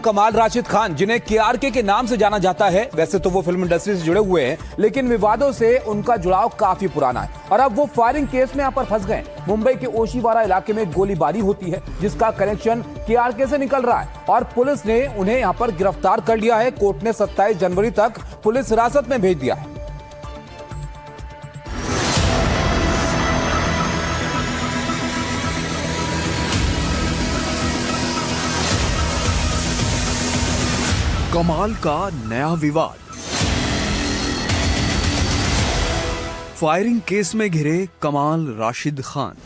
कमाल राशिद खान, जिन्हें केआरके के नाम से जाना जाता है, वैसे तो वो फिल्म इंडस्ट्री से जुड़े हुए हैं, लेकिन विवादों से उनका जुड़ाव काफी पुराना है और अब वो फायरिंग केस में यहाँ पर फंस गए। मुंबई के ओशीवारा इलाके में गोलीबारी होती है जिसका कनेक्शन केआरके से निकल रहा है और पुलिस ने उन्हें यहाँ पर गिरफ्तार कर लिया है। कोर्ट ने 27 जनवरी तक पुलिस हिरासत में भेज दिया है। कमाल का नया विवाद, फायरिंग केस में घिरे कमाल राशिद खान।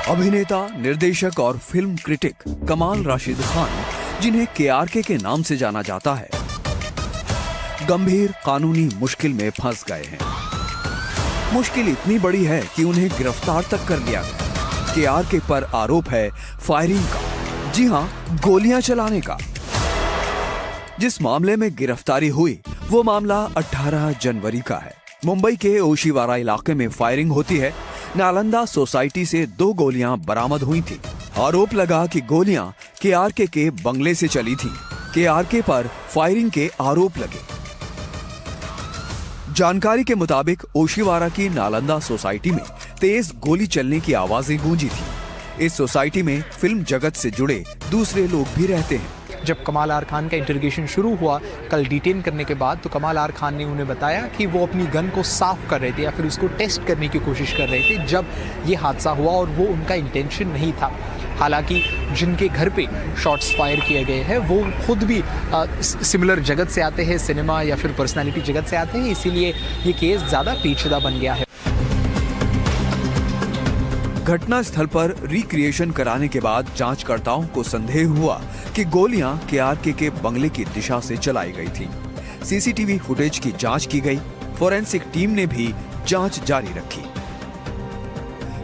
अभिनेता, निर्देशक और फिल्म क्रिटिक कमाल राशिद खान, जिन्हें केआरके के नाम से जाना जाता है, गंभीर कानूनी मुश्किल में फंस गए हैं। मुश्किल इतनी बड़ी है कि उन्हें गिरफ्तार तक कर लिया गया। केआरके पर आरोप है फायरिंग का, जी हां, गोलियां चलाने का। जिस मामले में गिरफ्तारी हुई वो मामला 18 जनवरी का है। मुंबई के ओशीवारा इलाके में फायरिंग होती है। नालंदा सोसाइटी से 2 गोलियां बरामद हुई थी। आरोप लगा कि गोलियां केआरके के बंगले से चली थी। केआरके पर फायरिंग के आरोप लगे। जानकारी के मुताबिक ओशीवारा की नालंदा सोसाइटी में तेज गोली चलने की आवाजें गूंजी थी। इस सोसाइटी में फिल्म जगत से जुड़े दूसरे लोग भी रहते हैं। जब कमाल आर खान का इंटरोगेशन शुरू हुआ कल डिटेन करने के बाद, तो कमाल आर खान ने उन्हें बताया कि वो अपनी गन को साफ कर रहे थे या फिर उसको टेस्ट करने की कोशिश कर रहे थे जब ये हादसा हुआ, और वो उनका इंटेंशन नहीं था। हालांकि जिनके घर पे शॉट्स फायर किए गए हैं वो खुद भी सिमिलर जगत से आते हैं, सिनेमा या फिर पर्सनैलिटी जगत से आते हैं, इसीलिए ये केस ज़्यादा पेचीदा बन गया है। घटना स्थल पर रिक्रिएशन कराने के बाद जांचकर्ताओं को संदेह हुआ कि गोलियां केआरके के बंगले की दिशा से चलाई गई थी। सीसीटीवी फुटेज की जांच की गई। फोरेंसिक टीम ने भी जांच जारी रखी।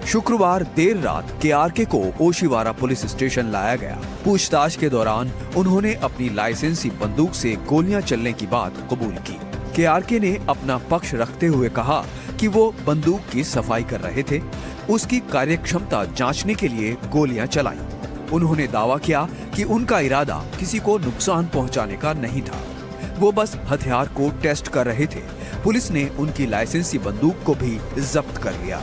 शुक्रवार देर रात केआरके को ओशीवारा पुलिस स्टेशन लाया गया। पूछताछ के दौरान उन्होंने अपनी लाइसेंसी बंदूक से गोलियां चलने की बात कबूल की। केआरके ने अपना पक्ष रखते हुए कहा कि वो बंदूक की सफाई कर रहे थे, उसकी कार्यक्षमता जांचने के लिए गोलियां चलाई। उन्होंने दावा किया कि उनका इरादा किसी को नुकसान पहुंचाने का नहीं था, वो बस हथियार को टेस्ट कर रहे थे। पुलिस ने उनकी लाइसेंसी बंदूक को भी जब्त कर लिया।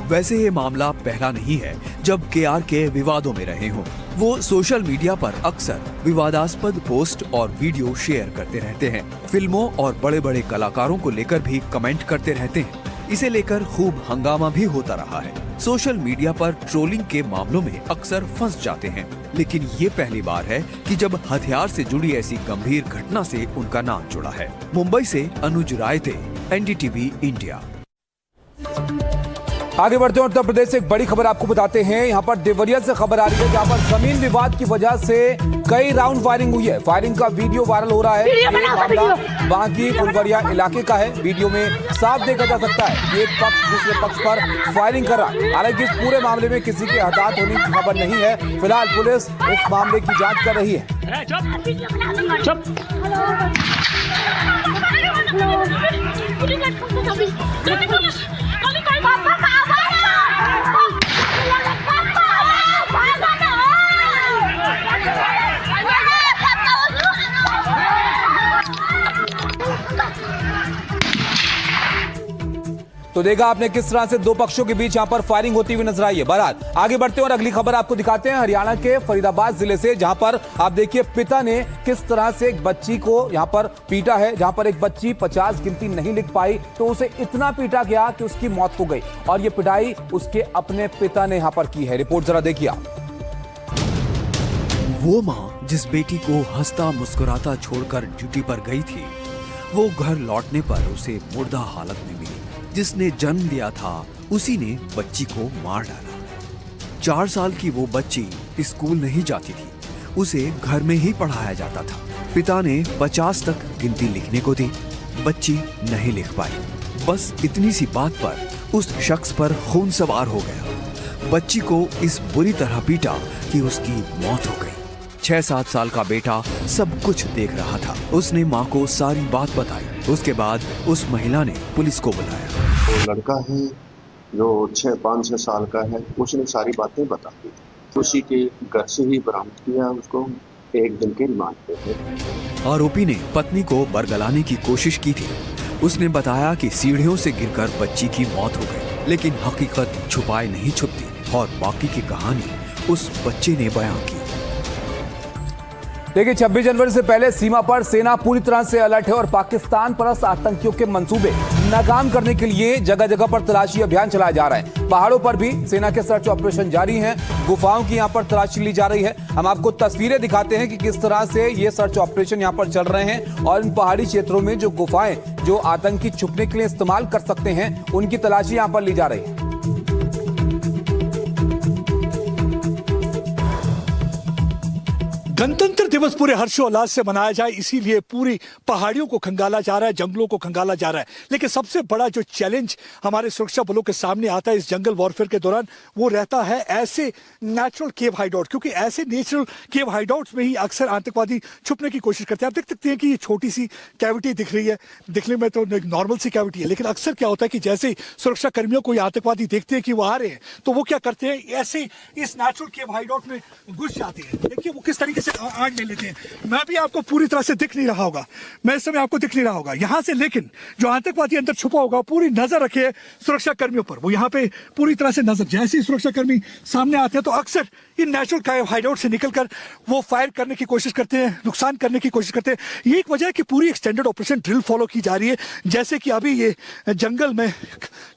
वैसे ये मामला पहला नहीं है जब केआरके विवादों में रहे हों। वो सोशल मीडिया पर अक्सर विवादास्पद पोस्ट और वीडियो शेयर करते रहते हैं। फिल्मों और बड़े बड़े कलाकारों को लेकर भी कमेंट करते रहते हैं। इसे लेकर खूब हंगामा भी होता रहा है। सोशल मीडिया पर ट्रोलिंग के मामलों में अक्सर फंस जाते हैं, लेकिन ये पहली बार है कि जब हथियार से जुड़ी ऐसी गंभीर घटना से उनका नाम जुड़ा है। मुंबई से अनुज राय थे, एनडीटीवी इंडिया। आगे बढ़ते हैं, उत्तर प्रदेश से एक बड़ी खबर आपको बताते हैं। यहाँ पर देवरिया से खबर आ रही है जहाँ पर जमीन विवाद की वजह से कई राउंड फायरिंग हुई है। फायरिंग का वीडियो वायरल हो रहा है। ये मामला बांकी फुलवरिया इलाके का है। वीडियो में साफ देखा जा सकता है कि एक पक्ष दूसरे पक्ष पर फायरिंग कर रहा है। हालांकि इस पूरे मामले में किसी के हताहत होने की खबर नहीं है। फिलहाल पुलिस इस मामले की जाँच कर रही है। तो देखा आपने किस तरह से 2 पक्षों के बीच यहां पर फायरिंग होती हुई नजर आई है। बहरहाल आगे बढ़ते हैं और अगली खबर आपको दिखाते हैं हरियाणा के फरीदाबाद जिले से, जहां पर आप देखिए पिता ने किस तरह से एक बच्ची को यहां पर पीटा है। जहां पर एक बच्ची 50 गिनती नहीं लिख पाई तो उसे इतना पीटा गया कि उसकी मौत हो गई, और ये पिटाई उसके अपने पिता ने यहां पर की है। रिपोर्ट जरा देखिए आप। वो माँ जिस बेटी को हंसता मुस्कुराता छोड़कर ड्यूटी पर गई थी, वो घर लौटने पर उसे मुर्दा हालत में मिली। जिसने जन्म दिया था उसी ने बच्ची को मार डाला। 4 साल की वो बच्ची स्कूल नहीं जाती थी, उसे घर में ही पढ़ाया जाता था। पिता ने 50 तक गिनती लिखने को दी, बच्ची नहीं लिख पाई। बस इतनी सी बात पर उस शख्स पर खून सवार हो गया। बच्ची को इस बुरी तरह पीटा कि उसकी मौत हो गई। 6-7 साल का बेटा सब कुछ देख रहा था। उसने माँ को सारी बात बताई। उसके बाद उस महिला ने पुलिस को बुलाया। वो लड़का है जो 5-6 साल का है, उसने सारी बातें बता दी थी। उसी के घर से ही बरामद किया, उसको 1 दिन के रिमांड पे है। आरोपी ने पत्नी को बरगलाने की कोशिश की थी। उसने बताया कि सीढ़ियों से गिरकर बच्ची की मौत हो गई, लेकिन हकीकत छुपाए नहीं छुपती और बाकी की कहानी उस बच्चे ने बयां की। देखिए 26 जनवरी से पहले सीमा पर सेना पूरी तरह से अलर्ट है और पाकिस्तान परस्त आतंकियों के मंसूबे नाकाम करने के लिए जगह जगह पर तलाशी अभियान चलाया जा रहा है। पहाड़ों पर भी सेना के सर्च ऑपरेशन जारी हैं। गुफाओं की यहां पर तलाशी ली जा रही है। हम आपको तस्वीरें दिखाते हैं कि किस तरह से ये सर्च ऑपरेशन यहां पर चल रहे हैं और इन पहाड़ी क्षेत्रों में जो गुफाएं जो आतंकी छुपने के लिए इस्तेमाल कर सकते हैं, उनकी तलाशी यहां पर ली जा रही है। गणतंत्र दिवस पूरे हर्षोल्लास से मनाया जाए, इसीलिए पूरी पहाड़ियों को खंगाला जा रहा है, जंगलों को खंगाला जा रहा है। लेकिन सबसे बड़ा जो चैलेंज हमारे सुरक्षा बलों के सामने आता है इस जंगल वॉरफेयर के दौरान, वो रहता है ऐसे नेचुरल केव हाइडआउट, क्योंकि ऐसे नेचुरल केव हाइडआउट्स में ही अक्सर आतंकवादी छुपने की कोशिश करते हैं। आप देख सकते हैं कि ये छोटी सी कैविटी दिख रही है, दिखने में तो एक नॉर्मल सी कैविटी है, लेकिन अक्सर क्या होता है कि जैसे ही सुरक्षा कर्मियों को ये आतंकवादी देखते हैं कि वो आ रहे हैं, तो वो क्या करते हैं, ऐसे इस नेचुरल केव हाइडआउट में घुस जाते हैं। देखिए वो किस तरीके से आग ले लेते हैं। मैं भी आपको पूरी तरह से दिख नहीं रहा होगा, मैं इस समय आपको दिख नहीं रहा होगा यहां से, लेकिन जो आतंकवादी अंदर छुपा होगा पूरी नजर रखे सुरक्षा कर्मियों पर। वो यहाँ पे पूरी तरह से नजर, जैसे ही सुरक्षा कर्मी सामने आते हैं तो अक्सर इन नेचुरल हाइडआउट से निकलकर वो फायर करने की कोशिश करते हैं, नुकसान करने की कोशिश करते हैं। ये एक वजह है कि पूरी एक्सटेंडेड ऑपरेशन ड्रिल फॉलो की जा रही है। जैसे कि अभी ये जंगल में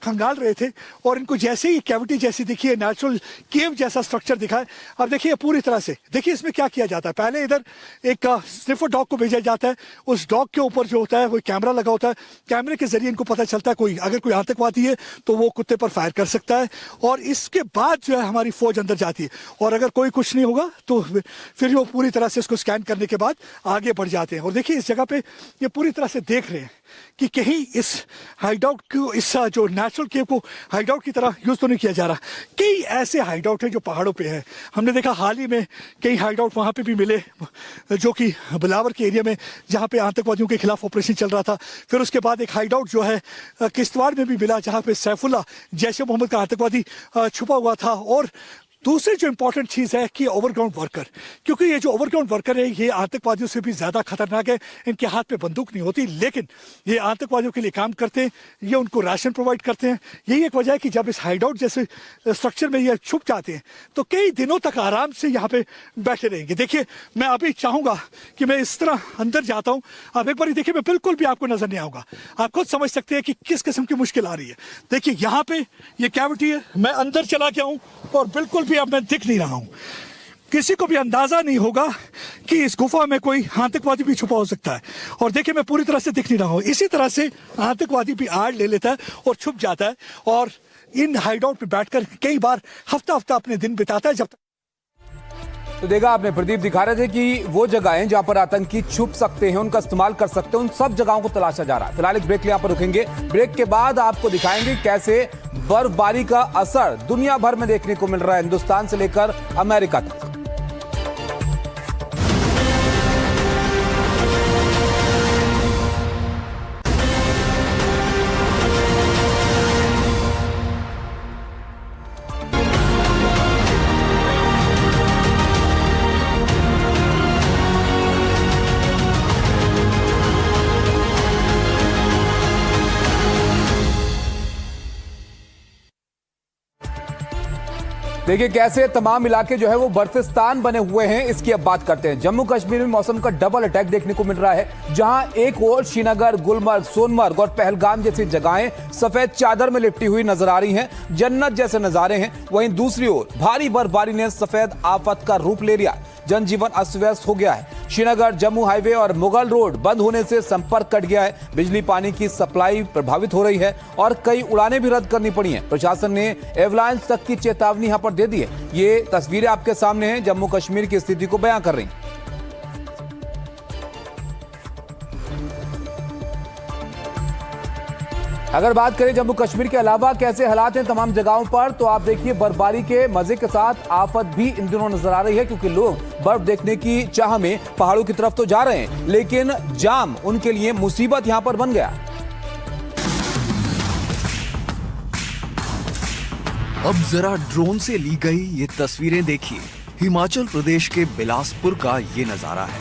खंगाल रहे थे और इनको जैसे ही कैविटी जैसी दिखी है, नेचुरल केव जैसा स्ट्रक्चर दिखा है। अब देखिए पूरी तरह से देखिए इसमें क्या किया जाता है। पहले इधर एक स्निफर डॉग को भेजा जाता है, उस डॉग के ऊपर जो होता है वो कैमरा लगा होता है, कैमरे के जरिए इनको पता चलता है अगर कोई आतंकवादी है तो वो कुत्ते पर फायर कर सकता है। और इसके बाद जो है हमारी फौज अंदर जाती है और अगर कोई कुछ नहीं होगा तो फिर वो पूरी तरह से इसको स्कैन करने के बाद आगे बढ़ जाते हैं। और देखिए इस जगह पे ये पूरी तरह से देख रहे हैं कि कहीं इस हाइडआउट को, इस जो नेचुरल केव को हाइडआउट की तरह यूज तो नहीं किया जा रहा। कई ऐसे हाइडआउट है जो पहाड़ों पे है। हमने देखा हाल ही में कई हाइडआउट वहाँ पे भी मिले जो कि बिलावर के एरिया में, जहाँ पे आतंकवादियों के खिलाफ ऑपरेशन चल रहा था। फिर उसके बाद एक हाइडआउट जो है किश्तवाड़ में भी मिला, जहाँ पे सैफुल्ला जैश ए मोहम्मद का आतंकवादी छुपा हुआ था। और दूसरी जो इंपॉर्टेंट चीज़ है कि ओवरग्राउंड वर्कर, क्योंकि ये जो ओवरग्राउंड वर्कर है ये आतंकवादियों से भी ज़्यादा खतरनाक है। इनके हाथ में बंदूक नहीं होती, लेकिन ये आतंकवादियों के लिए काम करते हैं, ये उनको राशन प्रोवाइड करते हैं। यही एक वजह है कि जब इस हाइडआउट जैसे स्ट्रक्चर में ये छुप जाते हैं तो कई दिनों तक आराम से यहाँ पे बैठे रहेंगे। देखिए मैं अभी चाहूँगा कि मैं इस तरह अंदर जाता हूँ, आप एक बार देखिए, मैं बिल्कुल भी आपको नजर नहीं आऊँगा। आप खुद समझ सकते हैं कि किस किस्म की मुश्किल आ रही है। देखिए यहाँ पे ये कैविटी है, मैं अंदर चला गया हूँ और बिल्कुल भी अब मैं दिख नहीं रहा हूं। किसी को भी अंदाजा नहीं होगा कि इस गुफा में कोई आतंकवादी भी छुपा हो सकता है। और देखिए मैं पूरी तरह से दिख नहीं रहा हूं। इसी तरह से आतंकवादी भी आड़ ले लेता है और छुप जाता है और इन हाइडआउट पे बैठकर कई बार हफ्ता हफ्ता अपने दिन बिताता है। जब तक तो देखा आपने, प्रदीप दिखा रहे थे कि वो जगहें जहां पर आतंकी छुप सकते हैं, उनका इस्तेमाल कर सकते हैं, उन सब जगहों को तलाशा जा रहा है। फिलहाल एक ब्रेक यहां पर रुकेंगे। ब्रेक के बाद आपको दिखाएंगे कैसे बर्फबारी का असर दुनिया भर में देखने को मिल रहा है, हिंदुस्तान से लेकर अमेरिका तक। देखिए कैसे तमाम इलाके जो है वो बर्फिस्तान बने हुए हैं। इसकी अब बात करते हैं। जम्मू कश्मीर में मौसम का डबल अटैक देखने को मिल रहा है, जहां एक ओर श्रीनगर, गुलमर्ग, सोनमर्ग और पहलगाम जैसी जगहें सफेद चादर में लिपटी हुई नजर आ रही हैं, जन्नत जैसे नजारे हैं। वहीं दूसरी ओर भारी बर्फबारी ने सफेद आफत का रूप ले लिया, जनजीवन अस्त व्यस्त हो गया है। श्रीनगर जम्मू हाईवे और मुगल रोड बंद होने से संपर्क कट गया है, बिजली पानी की सप्लाई प्रभावित हो रही है और कई उड़ानें भी रद्द करनी पड़ी हैं। प्रशासन ने एवलांच तक की चेतावनी यहां पर दे दी है। ये तस्वीरें आपके सामने हैं, जम्मू कश्मीर की स्थिति को बयां कर रही हैं। अगर बात करें जम्मू कश्मीर के अलावा कैसे हालात हैं तमाम जगहों पर, तो आप देखिए बर्फबारी के मजे के साथ आफत भी इन दिनों नजर आ रही है, क्योंकि लोग बर्फ देखने की चाह में पहाड़ों की तरफ तो जा रहे हैं, लेकिन जाम उनके लिए मुसीबत यहां पर बन गया। अब जरा ड्रोन से ली गई ये तस्वीरें देखिए। हिमाचल प्रदेश के बिलासपुर का ये नजारा है।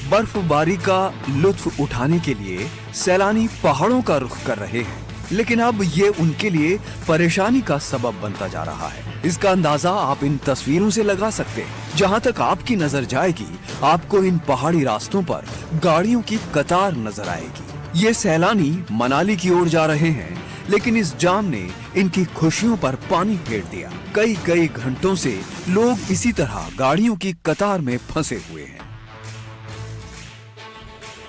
बर्फबारी का लुत्फ उठाने के लिए सैलानी पहाड़ों का रुख कर रहे हैं, लेकिन अब ये उनके लिए परेशानी का सबब बनता जा रहा है। इसका अंदाजा आप इन तस्वीरों से लगा सकते हैं। जहां तक आपकी नजर जाएगी, आपको इन पहाड़ी रास्तों पर गाड़ियों की कतार नजर आएगी। ये सैलानी मनाली की ओर जा रहे हैं, लेकिन इस जाम ने इनकी खुशियों पर पानी फेर दिया। कई कई घंटों से लोग इसी तरह गाड़ियों की कतार में फंसे हुए हैं।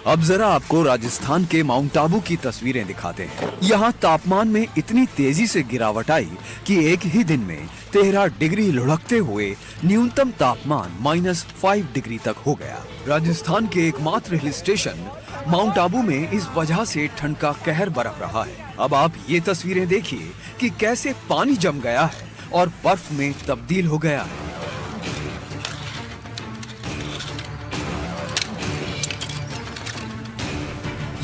अब जरा आपको राजस्थान के माउंट आबू की तस्वीरें दिखाते हैं। यहाँ तापमान में इतनी तेजी से गिरावट आई कि एक ही दिन में 13 डिग्री लुढ़कते हुए न्यूनतम तापमान -5 डिग्री तक हो गया। राजस्थान के एकमात्र हिल स्टेशन माउंट आबू में इस वजह से ठंड का कहर बरप रहा है। अब आप ये तस्वीरें देखिए कि कैसे पानी जम गया है और बर्फ में तब्दील हो गया है।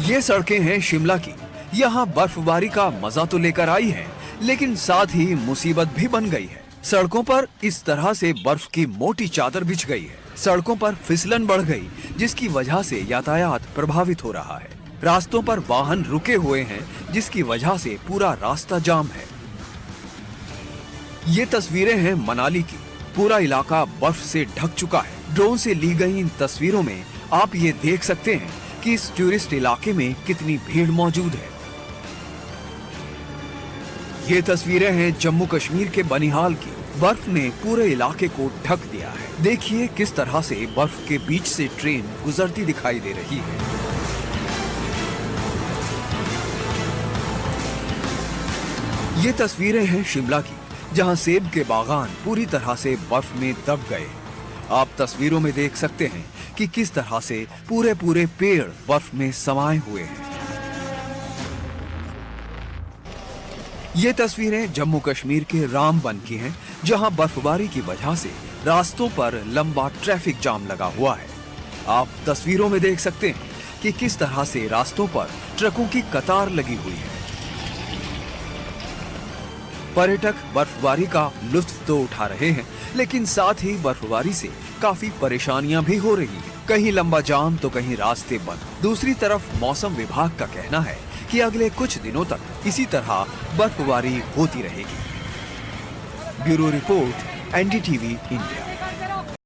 ये सड़कें हैं शिमला की। यहाँ बर्फबारी का मजा तो लेकर आई है, लेकिन साथ ही मुसीबत भी बन गई है। सड़कों पर इस तरह से बर्फ की मोटी चादर बिछ गई है। सड़कों पर फिसलन बढ़ गई, जिसकी वजह से यातायात प्रभावित हो रहा है। रास्तों पर वाहन रुके हुए हैं, जिसकी वजह से पूरा रास्ता जाम है। ये तस्वीरें हैं मनाली की। पूरा इलाका बर्फ से ढक चुका है। ड्रोन से ली गई इन तस्वीरों में आप ये देख सकते हैं कि इस टूरिस्ट इलाके में कितनी भीड़ मौजूद है। ये तस्वीरें हैं जम्मू कश्मीर के बनिहाल की। बर्फ ने पूरे इलाके को ढक दिया है। देखिए किस तरह से बर्फ के बीच से ट्रेन गुजरती दिखाई दे रही है। ये तस्वीरें हैं शिमला की, जहां सेब के बागान पूरी तरह से बर्फ में दब गए। आप तस्वीरों में देख सकते हैं कि किस तरह से पूरे पूरे पेड़ बर्फ में समाये हुए हैं। ये तस्वीरें जम्मू कश्मीर के रामबन की हैं, जहां बर्फबारी की वजह से रास्तों पर लंबा ट्रैफिक जाम लगा हुआ है। आप तस्वीरों में देख सकते हैं कि किस तरह से रास्तों पर ट्रकों की कतार लगी हुई है। पर्यटक बर्फबारी का लुत्फ तो उठा रहे हैं, लेकिन साथ ही बर्फबारी से काफी परेशानियां भी हो रही हैं। कहीं लंबा जाम तो कहीं रास्ते बंद। दूसरी तरफ मौसम विभाग का कहना है कि अगले कुछ दिनों तक इसी तरह बर्फबारी होती रहेगी। Bureau report, NDTV India.